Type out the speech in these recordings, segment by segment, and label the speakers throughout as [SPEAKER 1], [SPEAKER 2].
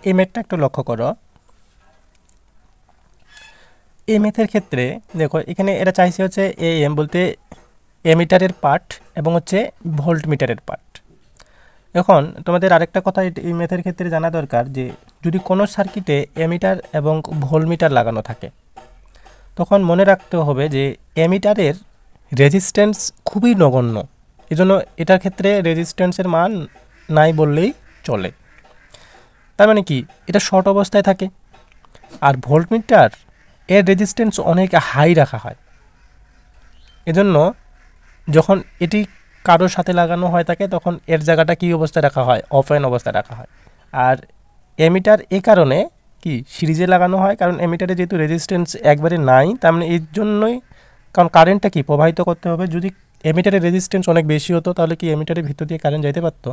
[SPEAKER 1] এই ম্যাথটা একটু লক্ষ্য করো। এই ম্যাথের ক্ষেত্রে দেখো এখানে এটা চাইছে হচ্ছে এম বলতে এমিটারের পার্ট এবং হচ্ছে ভোল্ট মিটারের পার্ট। এখন তোমাদের আরেকটা কথা এই ম্যাথের ক্ষেত্রে জানা দরকার যে যদি কোনো সার্কিটে এমিটার এবং ভোল্টমিটার লাগানো থাকে তখন মনে রাখতে হবে যে এমিটারের রেজিস্ট্যান্স খুবই নগণ্য, এজন্য এটার ক্ষেত্রে রেজিস্ট্যান্সের মান নাই বললেই চলে। তার মানে কি, এটা শর্ট অবস্থায় থাকে। আর ভোল্টমিটার এর রেজিস্ট্যান্স অনেক হাই রাখা হয়, এজন্য যখন এটি কারোর সাথে লাগানো হয় থাকে তখন এর জায়গাটা কী অবস্থায় রাখা হয়, ওপেন অবস্থায় রাখা হয়। আর এমিটার এ কারণে কি সিরিজে লাগানো হয়, কারণ এমিটারে যেহেতু রেজিস্ট্যান্স একবারে নাই, তার মানে এর জন্যই, কারণ কারেন্টটা কি প্রবাহিত করতে হবে। যদি এমিটারের রেজিস্ট্যান্স অনেক বেশি হতো তাহলে কি এমিটারের ভিতর দিয়ে কারেন্ট যাইতে পারতো।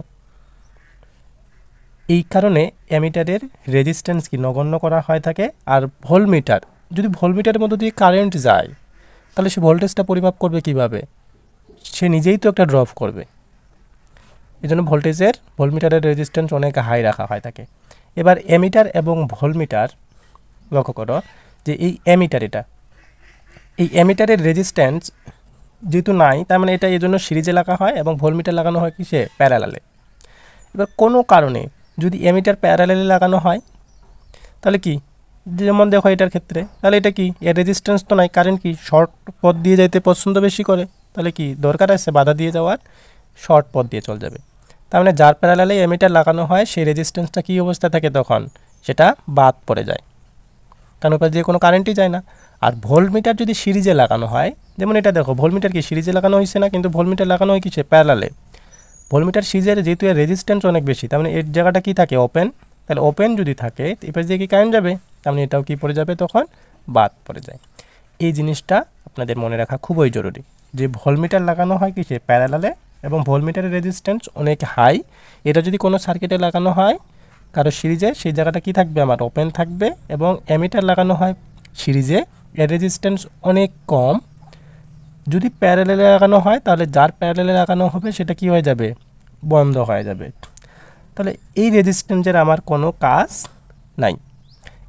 [SPEAKER 1] এই কারণে এমিটারের রেজিস্ট্যান্স কি নগণ্য করা হয় থাকে। আর ভোল্টমিটার, যদি ভোল্টমিটারের মধ্যে দিয়ে কারেন্ট যায় তাহলে সে ভোল্টেজটা পরিমাপ করবে কিভাবে, সে নিজেই তো একটা ড্রপ করবে। এই জন্য ভোল্টমিটারের রেজিস্ট্যান্স অনেক হাই রাখা হয় থাকে। এবার এমিটার এবং ভোল্টমিটার লক্ষ্য করো যে এই এমিটারের রেজিস্ট্যান্স যেহেতু নাই, তার মানে এটা এই জন্য সিরিজে লাগা হয় এবং ভোল্টমিটার লাগানো হয় কিসে, প্যারালালে। এবার কোনো কারণে যদি এমিটার প্যারালালে লাগানো হয় তাহলে কি, যেমন দেখো এটার ক্ষেত্রে, তাহলে এটা কি, এর রেজিস্ট্যান্স তো নাই, কারেন্ট কি শর্ট পথ দিয়ে যাইতে পছন্দ বেশি করে, তাহলে কি দরকার আছে বাধা দিয়ে যাওয়ার, শর্ট পথ দিয়ে চলে যাবে। তার মানে যার প্যারালালে এমিটার লাগানো হয় সেই রেজিস্ট্যান্সটা কী অবস্থায় থাকে, তখন সেটা বাদ পড়ে যায়, কারণ ওপর দিয়ে কোনো কারেন্টই যায় না। আর ভোল্টমিটার যদি সিরিজে লাগানো হয়, যেমন এটা দেখো ভোল্টমিটার কি সিরিজে লাগানো হয়েছে না, কিন্তু ভোল্টমিটার লাগানো হয় কিসে, প্যারালালে। ভোল্টমিটার সিরিজের যেহেতু এর রেজিস্ট্যান্স অনেক বেশি, তার মানে এর জায়গাটা কী থাকে, ওপেন। তাহলে ওপেন যদি থাকে এপাশ দিয়ে কি কারেন্ট যাবে, তার মানে এটাও কি পড়ে যাবে, তখন বাদ পড়ে যায়। এই জিনিসটা আপনাদের মনে রাখা খুবই জরুরি যে ভোল্টমিটার লাগানো হয় কিসে, প্যারালালে, এবং ভোল্টমিটারের রেজিস্ট্যান্স অনেক হাই। এটা যদি কোনো সার্কিটে লাগানো হয় কারো সিরিজে, সেই জায়গাটা কি থাকবে, আমার ওপেন থাকবে। এবং এমিটার লাগানো হয় সিরিজে, এর রেজিস্ট্যান্স অনেক কম। যদি প্যারালালে লাগানো হয় তাহলে যার প্যারালালে লাগানো হবে সেটা কি হয়ে যাবে, বন্ধ হয়ে যাবে। তাহলে এই রেজিস্ট্যান্সের আমার কোনো কাজ নাই,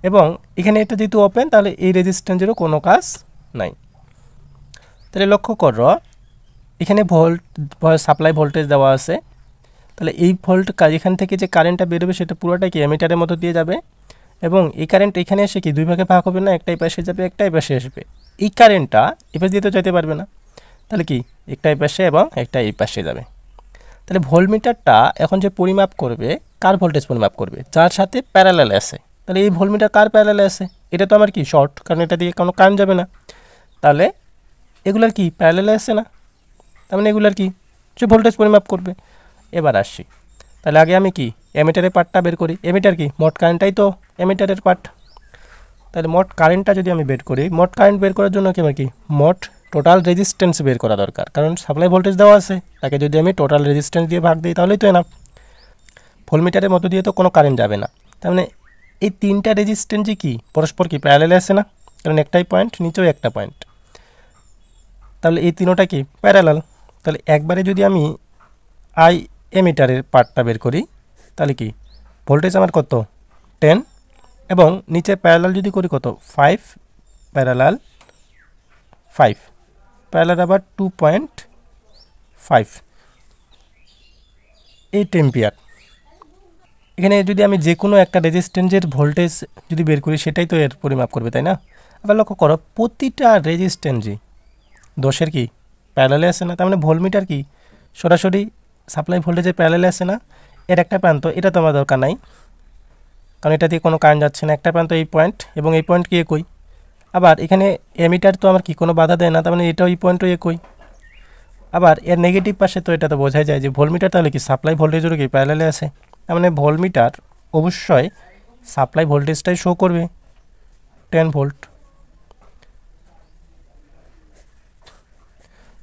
[SPEAKER 1] এবং এখানে এটা যেহেতু ওপেন তাহলে এই রেজিস্ট্যান্সেরও কোনো কাজ নাই। তাহলে লক্ষ্য করো এখানে সাপ্লাই ভোল্টেজ দেওয়া আছে, তাহলে এই এখান থেকে যে কারেন্টটা বেরোবে সেটা পুরোটাই কি এমিটারের মতো দিয়ে যাবে, এবং এই কারেন্ট এখানে এসে কি দুই ভাগে ভাগ হবে না, একটাই পাশে যাবে একটাই পাশে আসবে। এই কারেন্টটা এই পাশে দিয়ে তো যেতে পারবে না, তাহলে কি একটাই পাশে এবং একটা এই পাশে যাবে। তাহলে ভোল্টমিটারটা এখন যে পরিমাপ করবে, কার ভোল্টেজ পরিমাপ করবে, যার সাথে প্যারালালে আছে। তাহলে এই ভোল্টমিটার কার প্যারালালে আছে, এটা তো আমার কি শর্ট, কারণ এটা দিয়ে কোনো কারেন্ট যাবে না। তাহলে এগুলার কি প্যারালালে আছে না, তার মানে এগুলার কি সে ভোল্টেজ পরিমাপ করবে। এবার আসছি, তাহলে আগে আমি কি এমিটারের পার্টটা বের করি। এমিটার কি, মোট কারেন্টটাই তো এমিটারের পার্ট। তাহলে মোট কারেন্টটা যদি আমি বের করি, মোট কারেন্ট বের করার জন্য কি আমার কি মোট টোটাল রেজিস্ট্যান্স বের করা দরকার, কারণ সাপ্লাই ভোল্টেজ দেওয়া আছে, তাকে যদি আমি টোটাল রেজিস্ট্যান্স দিয়ে ভাগ দিই তাহলেই তো এনাফ। ভোল্টমিটারের মধ্য দিয়ে তো কোনো কারেন্ট যাবে না, তার মানে এই তিনটা রেজিস্ট্যান্সই কি পরস্পর কি প্যারালালে আছে না, কারণ একটাই পয়েন্ট, নিচেও একটা পয়েন্ট, তাহলে এই তিনোটা কি প্যারালাল। তাহলে একবারে যদি আমি এমিটারের পার্টটা বের করি তাহলে কি ভোল্টেজ আমার কত 10, এবং নিচে প্যারালাল যদি করি কত 5, প্যারালাল 5, প্যারালাল আবার 2.5, 8 এম্পিয়ার। এখানে যদি আমি যে কোনো একটা রেজিস্ট্যান্সের ভোল্টেজ যদি বের করি সেটাই তো এর পরিমাপ করবে, তাই না। আবার লক্ষ্য করো প্রতিটা রেজিস্ট্যান্সই 10-এর কি প্যারালালে আছে না, তার মানে ভোল্টমিটার কি সরাসরি সাপ্লাই ভোল্টেজের প্যারালালে আছে না। এর একটা প্রান্ত, এটা তো আমার দরকার নাই কারণ এটা দিয়ে কোনো কারেন্ট যাচ্ছে না, একটা প্রান্ত এই পয়েন্ট, এবং এই পয়েন্ট কি একই। আবার এখানে এমিটার তো আমার কি কোনো বাধা দেয় না, তার মানে এটাও এই পয়েন্টও একই। আবার এর নেগেটিভ পাশে তো এটা তো বোঝাই যায় যে ভোল্টমিটার তাহলে কি সাপ্লাই ভোল্টেজেরও কি প্যারালালে আছে, তার মানে ভোল্টমিটার অবশ্যই সাপ্লাই ভোল্টেজটাই শো করবে 10 ভোল্ট।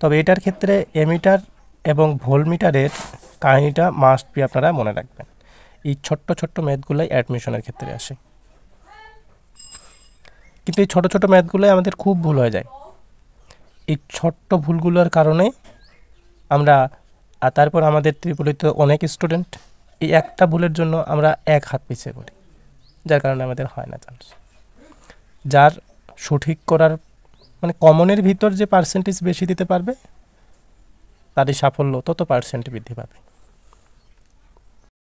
[SPEAKER 1] তবে এটার ক্ষেত্রে এমিটার এবং ভোল্টমিটারের কাহিনিটা মাস্ট বি আপনারা মনে রাখবেন। এই ছোট্ট ছোট্ট ম্যাথগুলোই অ্যাডমিশনের ক্ষেত্রে আসে, কিন্তু এই ছোট ছোট ম্যাথগুলোই আমাদের খুব ভুল হয়ে যায়। এই ছোট্ট ভুলগুলোর কারণে আমরা, আর তারপর আমাদের ত্রিপুলিতে অনেক স্টুডেন্ট এই একটা ভুলের জন্য আমরা এক হাত পিছিয়ে পড়ি। যার কারণে আমাদের হয় না চান্স। যার সঠিক করার মানে কমনের ভিতর যে পার্সেন্টেজ বেশি দিতে পারবে তারই সাফল্য তত পার্সেন্ট বৃদ্ধি পাবে।